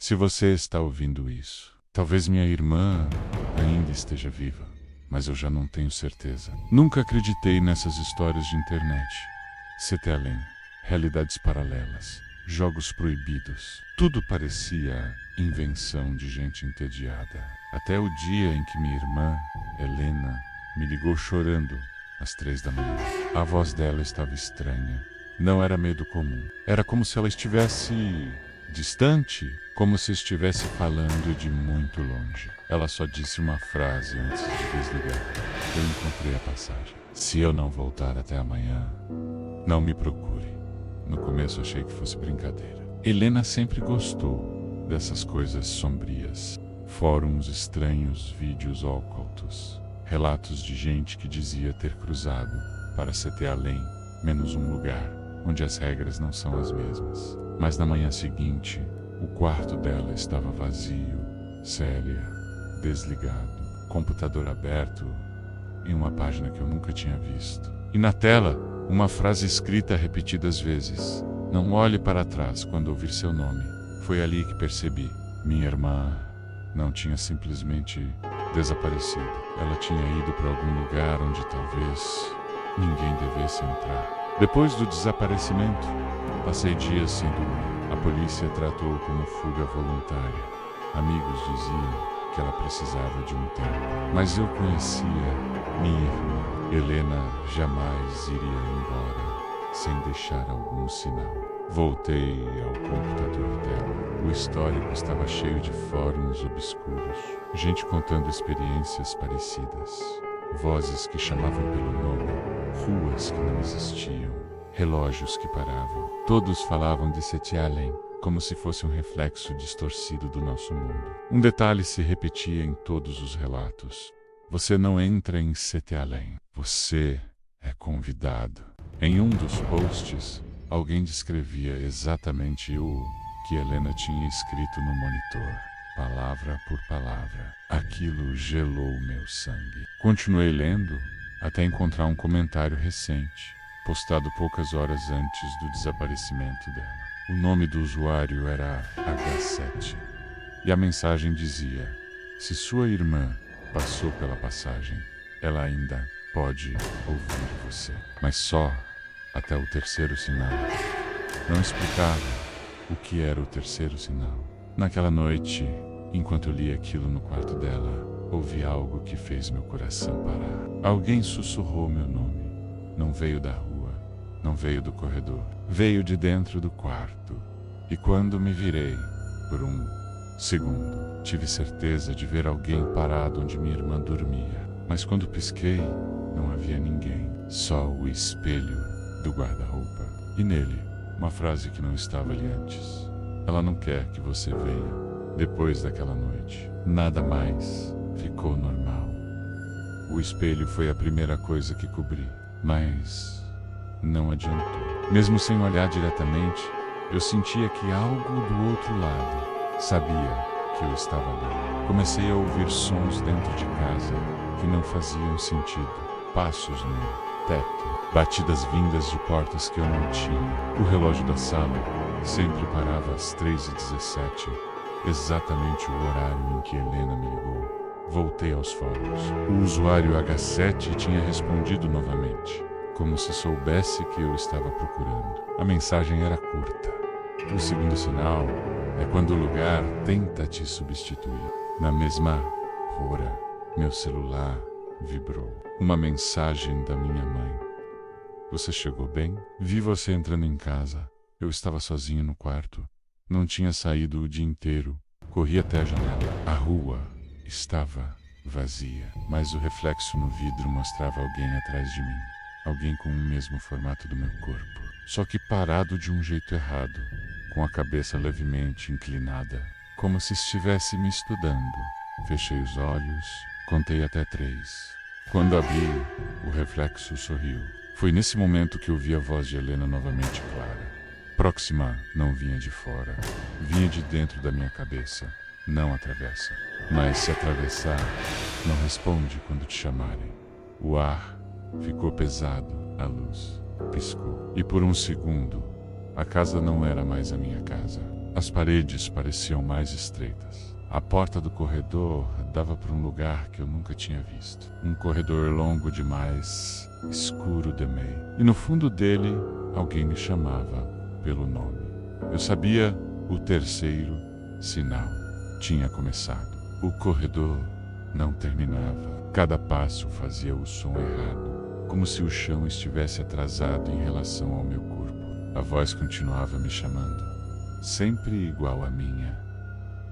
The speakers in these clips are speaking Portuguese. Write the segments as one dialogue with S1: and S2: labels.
S1: Se você está ouvindo isso, talvez minha irmã ainda esteja viva, mas eu já não tenho certeza. Nunca acreditei nessas histórias de internet. CT Além, realidades paralelas, jogos proibidos. Tudo parecia invenção de gente entediada. Até o dia em que minha irmã, Helena, me ligou chorando às 3 da manhã. A voz dela estava estranha. Não era medo comum. Era como se ela estivesse distante, como se estivesse falando de muito longe. Ela só disse uma frase antes de desligar. Eu encontrei a passagem. Se eu não voltar até amanhã, não me procure. No começo achei que fosse brincadeira. Helena sempre gostou dessas coisas sombrias. Fóruns estranhos, vídeos ocultos, relatos de gente que dizia ter cruzado para CT Além, menos um lugar onde as regras não são as mesmas. Mas na manhã seguinte, o quarto dela estava vazio, Célia, desligado, computador aberto em uma página que eu nunca tinha visto. E na tela, uma frase escrita repetidas vezes: não olhe para trás quando ouvir seu nome. Foi ali que percebi. Minha irmã não tinha simplesmente desaparecido. Ela tinha ido para algum lugar onde talvez ninguém devesse entrar. Depois do desaparecimento, passei dias sem dormir. A polícia tratou como fuga voluntária. Amigos diziam que ela precisava de um tempo. Mas eu conhecia minha irmã. Helena jamais iria embora sem deixar algum sinal. Voltei ao computador dela. O histórico estava cheio de fóruns obscuros. Gente contando experiências parecidas. Vozes que chamavam pelo nome. Ruas que não existiam. Relógios que paravam. Todos falavam de CT Além, como se fosse um reflexo distorcido do nosso mundo. Um detalhe se repetia em todos os relatos. Você não entra em CT Além. Você é convidado. Em um dos posts, alguém descrevia exatamente o que Helena tinha escrito no monitor, palavra por palavra. Aquilo gelou meu sangue. Continuei lendo até encontrar um comentário recente, postado poucas horas antes do desaparecimento dela. O nome do usuário era H7 e a mensagem dizia: se sua irmã passou pela passagem, ela ainda pode ouvir você, mas só até o terceiro sinal. Não explicava o que era o terceiro sinal. Naquela noite, enquanto eu lia aquilo no quarto dela, ouvi algo que fez meu coração parar. Alguém sussurrou meu nome. Não veio da rua, não veio do corredor. Veio de dentro do quarto. E quando me virei, por um segundo, tive certeza de ver alguém parado onde minha irmã dormia. Mas quando pisquei, não havia ninguém. Só o espelho do guarda-roupa. E nele, uma frase que não estava ali antes. Ela não quer que você venha. Depois daquela noite, nada mais ficou normal. O espelho foi a primeira coisa que cobri, mas não adiantou. Mesmo sem olhar diretamente, eu sentia que algo do outro lado sabia que eu estava ali. Comecei a ouvir sons dentro de casa que não faziam sentido. Passos no teto, batidas vindas de portas que eu não tinha. O relógio da sala sempre parava às 3h17, exatamente o horário em que Helena me ligou. Voltei aos fóruns. O usuário H7 tinha respondido novamente, como se soubesse que eu estava procurando. A mensagem era curta. O segundo sinal é quando o lugar tenta te substituir. Na mesma hora, meu celular vibrou. Uma mensagem da minha mãe. Você chegou bem? Vi você entrando em casa. Eu estava sozinho no quarto. Não tinha saído o dia inteiro. Corri até a janela. A rua estava vazia, mas o reflexo no vidro mostrava alguém atrás de mim. Alguém com o mesmo formato do meu corpo, só que parado de um jeito errado, com a cabeça levemente inclinada, como se estivesse me estudando. Fechei os olhos, contei até 3. Quando abri, o reflexo sorriu. Foi nesse momento que ouvi a voz de Helena novamente clara. Próxima não vinha de fora, vinha de dentro da minha cabeça. Não atravessa. Mas se atravessar, não responde quando te chamarem. O ar ficou pesado, a luz piscou. E por um segundo, a casa não era mais a minha casa. As paredes pareciam mais estreitas. A porta do corredor dava para um lugar que eu nunca tinha visto. Um corredor longo demais, escuro demais. E no fundo dele, alguém me chamava pelo nome. Eu sabia o terceiro sinal tinha começado. O corredor não terminava. Cada passo fazia o som errado, como se o chão estivesse atrasado em relação ao meu corpo. A voz continuava me chamando, sempre igual à minha,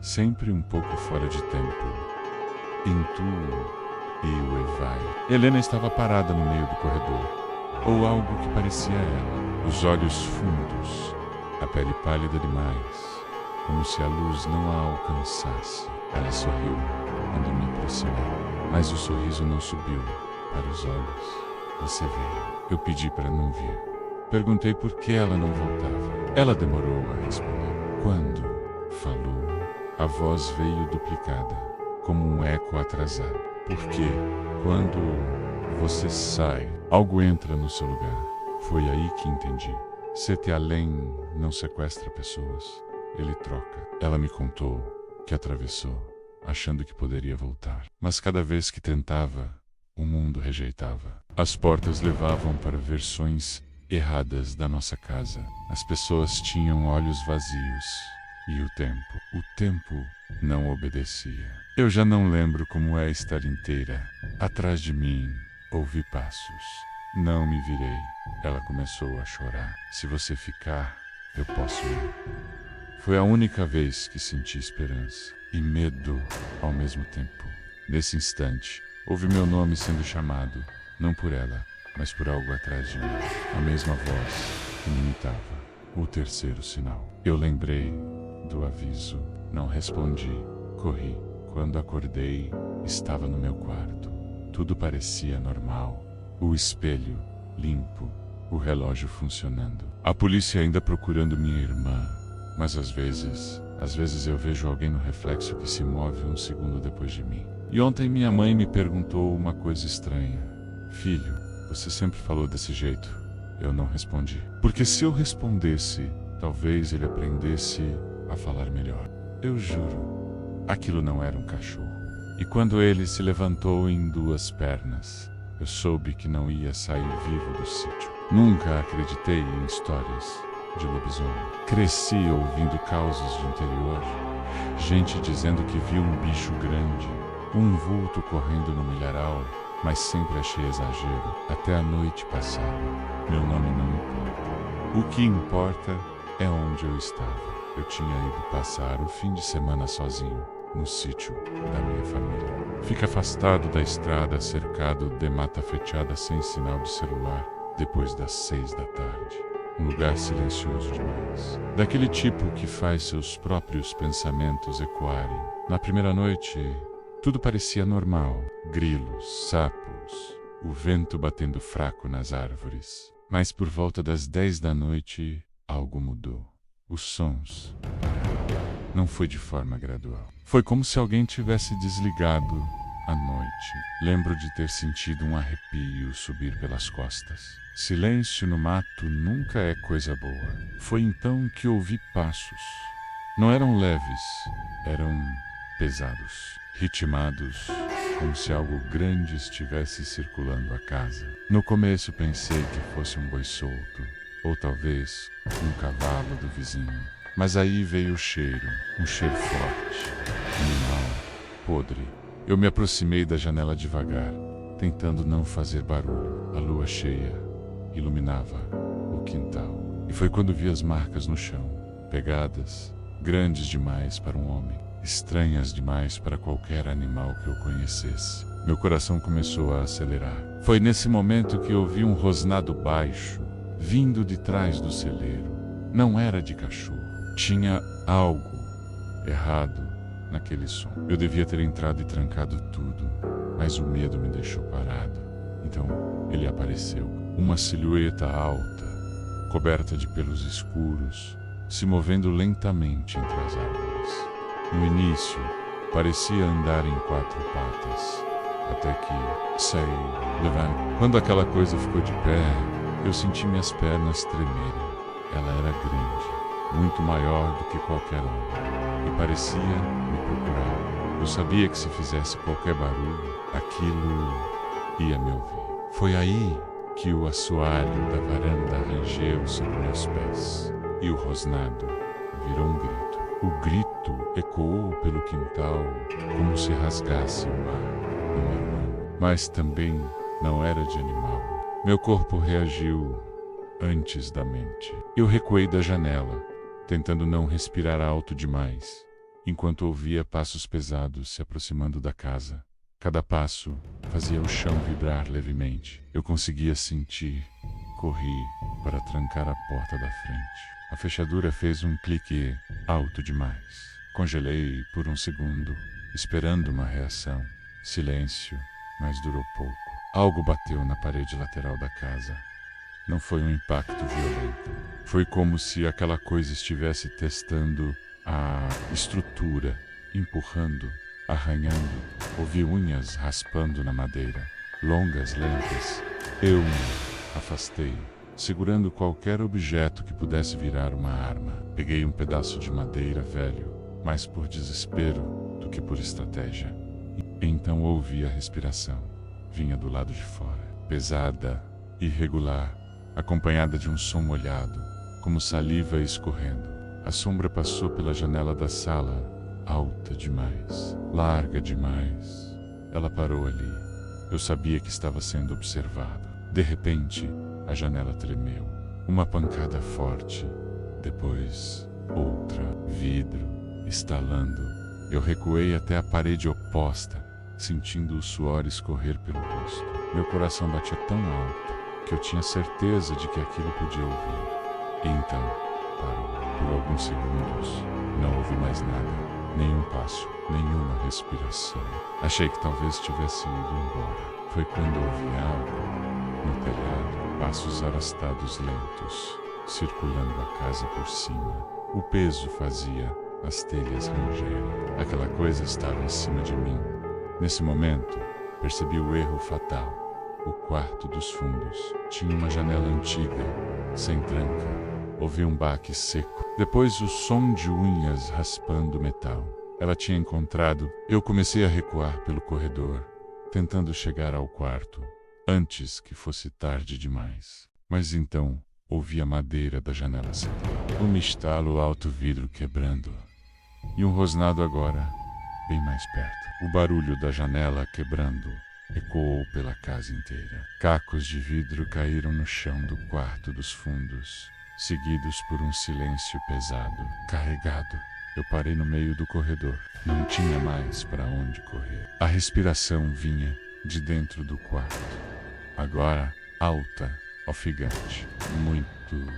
S1: sempre um pouco fora de tempo. Intuo e o vai. Helena estava parada no meio do corredor, ou algo que parecia ela. Os olhos fundos, a pele pálida demais, como se a luz não a alcançasse. Ela sorriu quando me aproximei, mas o sorriso não subiu para os olhos. Você veio. Eu pedi para não vir. Perguntei por que ela não voltava. Ela demorou a responder. Quando falou, a voz veio duplicada, como um eco atrasado. Porque quando você sai, algo entra no seu lugar. Foi aí que entendi. Sete Além não sequestra pessoas, ele troca. Ela me contou que atravessou, achando que poderia voltar. Mas cada vez que tentava, o mundo rejeitava. As portas levavam para versões erradas da nossa casa. As pessoas tinham olhos vazios. E o tempo não obedecia. Eu já não lembro como é estar inteira. Atrás de mim, ouvi passos. Não me virei. Ela começou a chorar. Se você ficar, eu posso ir. Foi a única vez que senti esperança e medo ao mesmo tempo. Nesse instante, ouvi meu nome sendo chamado, não por ela, mas por algo atrás de mim. A mesma voz que me imitava. O terceiro sinal. Eu lembrei do aviso. Não respondi. Corri. Quando acordei, estava no meu quarto. Tudo parecia normal. O espelho limpo. O relógio funcionando. A polícia ainda procurando minha irmã. Mas às vezes eu vejo alguém no reflexo que se move um segundo depois de mim. E ontem minha mãe me perguntou uma coisa estranha. Filho, você sempre falou desse jeito. Eu não respondi. Porque se eu respondesse, talvez ele aprendesse a falar melhor. Eu juro, aquilo não era um cachorro. E quando ele se levantou em duas pernas, eu soube que não ia sair vivo do sítio. Nunca acreditei em histórias de lobisomem. Cresci ouvindo causos de interior, gente dizendo que viu um bicho grande, um vulto correndo no milharal, mas sempre achei exagero. Até a noite passada. Meu nome não importa. O que importa é onde eu estava. Eu tinha ido passar o fim de semana sozinho, no sítio da minha família. Fica afastado da estrada, cercado de mata fechada sem sinal de celular, depois das 6 da tarde. Um lugar silencioso demais. Daquele tipo que faz seus próprios pensamentos ecoarem. Na primeira noite, tudo parecia normal. Grilos, sapos, o vento batendo fraco nas árvores. Mas por volta das 10 da noite, algo mudou. Os sons pararam. Não foi de forma gradual. Foi como se alguém tivesse desligado à noite. Lembro de ter sentido um arrepio subir pelas costas. Silêncio no mato nunca é coisa boa. Foi então que ouvi passos. Não eram leves, eram pesados, ritmados, como se algo grande estivesse circulando a casa. No começo pensei que fosse um boi solto, ou talvez um cavalo do vizinho. Mas aí veio o cheiro, um cheiro forte, animal, podre. Eu me aproximei da janela devagar, tentando não fazer barulho. A lua cheia iluminava o quintal. E foi quando vi as marcas no chão, pegadas, grandes demais para um homem, estranhas demais para qualquer animal que eu conhecesse. Meu coração começou a acelerar. Foi nesse momento que ouvi um rosnado baixo, vindo de trás do celeiro. Não era de cachorro. Tinha algo errado naquele som. Eu devia ter entrado e trancado tudo, mas o medo me deixou parado. Então ele apareceu. Uma silhueta alta, coberta de pelos escuros, se movendo lentamente entre as árvores. No início, parecia andar em 4 patas, até que, sei, levando. Quando aquela coisa ficou de pé, eu senti minhas pernas tremerem. Ela era grande, muito maior do que qualquer homem, e parecia me procurar. Eu sabia que se fizesse qualquer barulho, aquilo ia me ouvir. Foi aí que o assoalho da varanda rangeu sobre meus pés, e o rosnado virou um grito. O grito ecoou pelo quintal como se rasgasse o mar numa mão, mas também não era de animal. Meu corpo reagiu antes da mente. Eu recuei da janela, tentando não respirar alto demais, enquanto ouvia passos pesados se aproximando da casa. Cada passo fazia o chão vibrar levemente. Eu conseguia sentir. Corri para trancar a porta da frente. A fechadura fez um clique alto demais. Congelei por um segundo, esperando uma reação. Silêncio, mas durou pouco. Algo bateu na parede lateral da casa. Não foi um impacto violento. Foi como se aquela coisa estivesse testando a estrutura, empurrando, arranhando. Ouvi unhas raspando na madeira, longas, lentas. Eu me afastei, segurando qualquer objeto que pudesse virar uma arma. Peguei um pedaço de madeira velho, mais por desespero do que por estratégia. Então ouvi a respiração. Vinha do lado de fora, pesada, irregular, acompanhada de um som molhado, como saliva escorrendo. A sombra passou pela janela da sala, alta demais, larga demais. Ela parou ali. Eu sabia que estava sendo observado. De repente, a janela tremeu. Uma pancada forte. Depois, outra. Vidro, estalando. Eu recuei até a parede oposta, sentindo o suor escorrer pelo rosto. Meu coração batia tão alto que eu tinha certeza de que aquilo podia ouvir. E então, parou. Por alguns segundos, não ouvi mais nada. Nenhum passo, nenhuma respiração. Achei que talvez tivesse ido embora. Foi quando ouvi algo no telhado, passos arrastados lentos, circulando a casa por cima. O peso fazia as telhas rangerem. Aquela coisa estava em cima de mim. Nesse momento, percebi o erro fatal. O quarto dos fundos tinha uma janela antiga, sem tranca. Ouvi um baque seco. Depois o som de unhas raspando metal. Ela tinha encontrado. Eu comecei a recuar pelo corredor, tentando chegar ao quarto, antes que fosse tarde demais. Mas então, ouvi a madeira da janela ceder. Um estalo alto vidro quebrando. E um rosnado agora, bem mais perto. O barulho da janela quebrando ecoou pela casa inteira. Cacos de vidro caíram no chão do quarto dos fundos, seguidos por um silêncio pesado, carregado. Eu parei no meio do corredor. Não tinha mais para onde correr. A respiração vinha de dentro do quarto. Agora, alta, ofegante, muito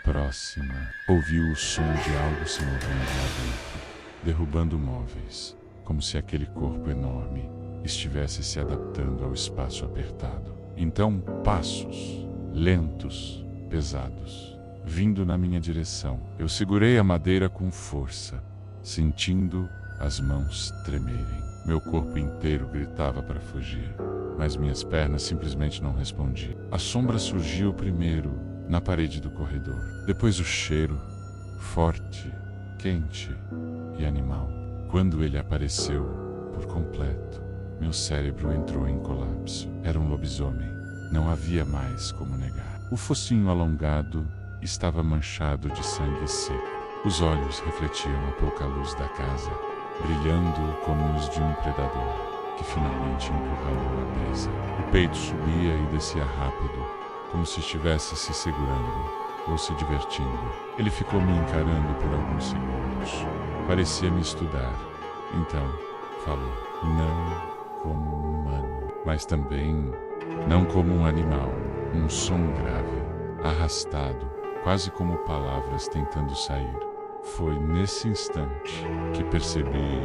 S1: próxima. Ouvi o som de algo se movendo lá dentro, derrubando móveis, como se aquele corpo enorme estivesse se adaptando ao espaço apertado. Então, passos, lentos, pesados, vindo na minha direção. Eu segurei a madeira com força, sentindo as mãos tremerem. Meu corpo inteiro gritava para fugir, mas minhas pernas simplesmente não respondiam. A sombra surgiu primeiro na parede do corredor. Depois o cheiro, forte, quente e animal. Quando ele apareceu por completo, meu cérebro entrou em colapso. Era um lobisomem. Não havia mais como negar. O focinho alongado estava manchado de sangue seco. Os olhos refletiam a pouca luz da casa, brilhando como os de um predador, que finalmente empurrou a presa. O peito subia e descia rápido, como se estivesse se segurando ou se divertindo. Ele ficou me encarando por alguns segundos. Parecia me estudar. Então, falou. Não como um humano, mas também não como um animal. Um som grave, arrastado, quase como palavras tentando sair. Foi nesse instante que percebi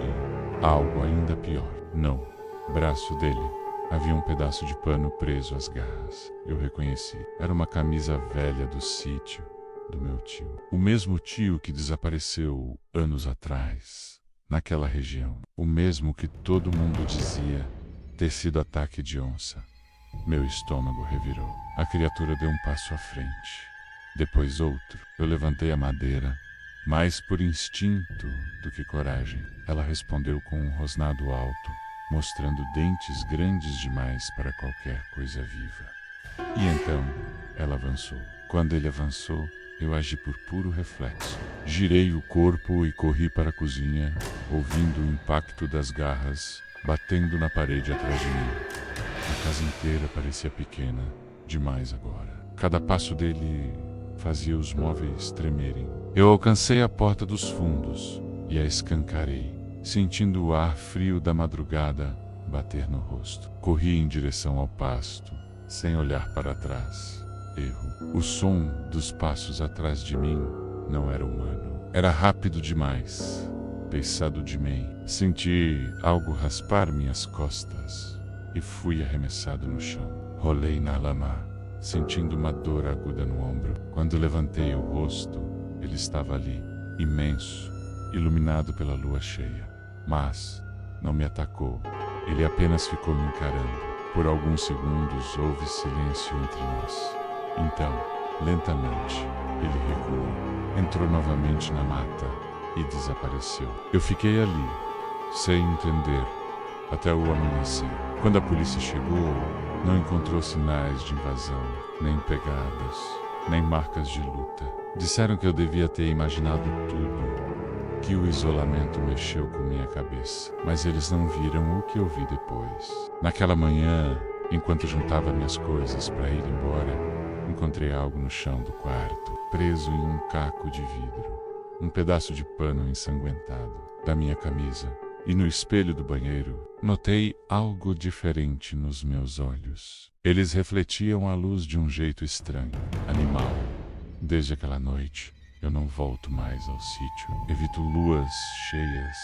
S1: algo ainda pior. No braço dele havia um pedaço de pano preso às garras. Eu reconheci. Era uma camisa velha do sítio do meu tio. O mesmo tio que desapareceu anos atrás, naquela região. O mesmo que todo mundo dizia ter sido ataque de onça. Meu estômago revirou. A criatura deu um passo à frente. Depois outro. Eu levantei a madeira mais por instinto do que coragem. Ela respondeu com um rosnado alto, mostrando dentes grandes demais para qualquer coisa viva. E então, ela avançou. Quando ele avançou, eu agi por puro reflexo. Girei o corpo e corri para a cozinha, ouvindo o impacto das garras batendo na parede atrás de mim. A casa inteira parecia pequena demais agora. Cada passo dele fazia os móveis tremerem. Eu alcancei a porta dos fundos e a escancarei, sentindo o ar frio da madrugada bater no rosto. Corri em direção ao pasto, sem olhar para trás. Erro. O som dos passos atrás de mim não era humano. Era rápido demais, pesado demais. Senti algo raspar minhas costas e fui arremessado no chão. Rolei na lama, sentindo uma dor aguda no ombro. Quando levantei o rosto, ele estava ali, imenso, iluminado pela lua cheia. Mas não me atacou. Ele apenas ficou me encarando. Por alguns segundos houve silêncio entre nós. Então, lentamente, ele recuou, entrou novamente na mata e desapareceu. Eu fiquei ali, sem entender, até o amanhecer. Quando a polícia chegou, não encontrou sinais de invasão, nem pegadas, nem marcas de luta. Disseram que eu devia ter imaginado tudo, que o isolamento mexeu com minha cabeça. Mas eles não viram o que eu vi depois. Naquela manhã, enquanto juntava minhas coisas para ir embora, encontrei algo no chão do quarto, preso em um caco de vidro. Um pedaço de pano ensanguentado da minha camisa. E no espelho do banheiro, notei algo diferente nos meus olhos. Eles refletiam a luz de um jeito estranho, animal. Desde aquela noite, eu não volto mais ao sítio. Evito luas cheias,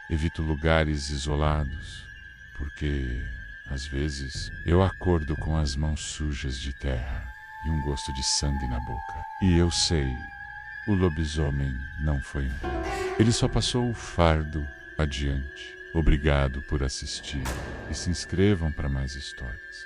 S1: evito lugares isolados, porque, às vezes, eu acordo com as mãos sujas de terra e um gosto de sangue na boca. E eu sei, o lobisomem não foi embora. Ele só passou o fardo adiante. Obrigado por assistir e se inscrevam para mais histórias.